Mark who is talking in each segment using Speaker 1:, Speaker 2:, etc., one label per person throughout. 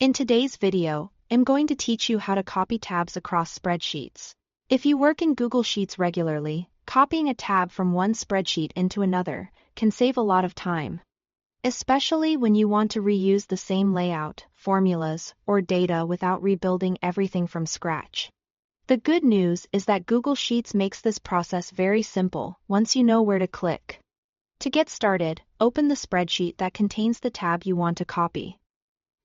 Speaker 1: In today's video, I'm going to teach you how to copy tabs across spreadsheets. If you work in Google Sheets regularly, copying a tab from one spreadsheet into another can save a lot of time, especially when you want to reuse the same layout, formulas, or data without rebuilding everything from scratch. The good news is that Google Sheets makes this process very simple once you know where to click. To get started, open the spreadsheet that contains the tab you want to copy.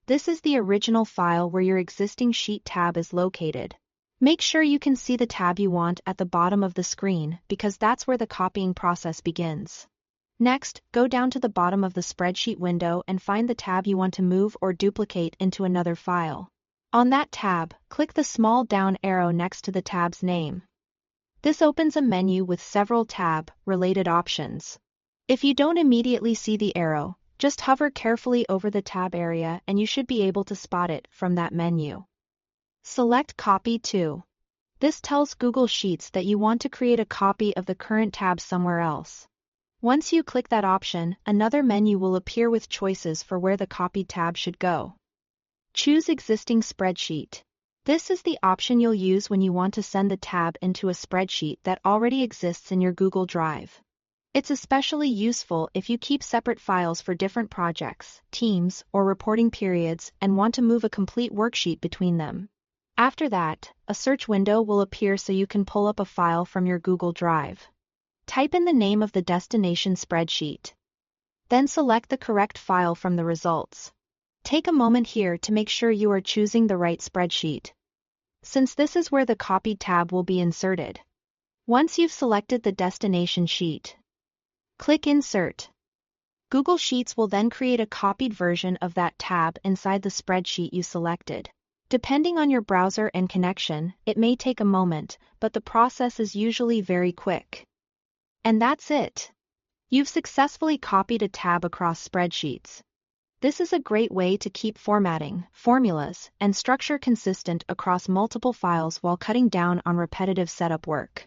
Speaker 1: This is the original file where your existing sheet tab is located. Make sure you can see the tab you want at the bottom of the screen because that's where the copying process begins. Next, go down to the bottom of the spreadsheet window and find the tab you want to move or duplicate into another file. On that tab, click the small down arrow next to the tab's name. This opens a menu with several tab-related options. If you don't immediately see the arrow, just hover carefully over the tab area and you should be able to spot it from that menu. Select Copy To. This tells Google Sheets that you want to create a copy of the current tab somewhere else. Once you click that option, another menu will appear with choices for where the copied tab should go. Choose Existing Spreadsheet. This is the option you'll use when you want to send the tab into a spreadsheet that already exists in your Google Drive. It's especially useful if you keep separate files for different projects, teams, or reporting periods and want to move a complete worksheet between them. After that, a search window will appear so you can pull up a file from your Google Drive. Type in the name of the destination spreadsheet. Then select the correct file from the results. Take a moment here to make sure you are choosing the right spreadsheet, since this is where the copied tab will be inserted. Once you've selected the destination sheet, click Insert. Google Sheets will then create a copied version of that tab inside the spreadsheet you selected. Depending on your browser and connection, it may take a moment, but the process is usually very quick. And that's it. You've successfully copied a tab across spreadsheets. This is a great way to keep formatting, formulas, and structure consistent across multiple files while cutting down on repetitive setup work.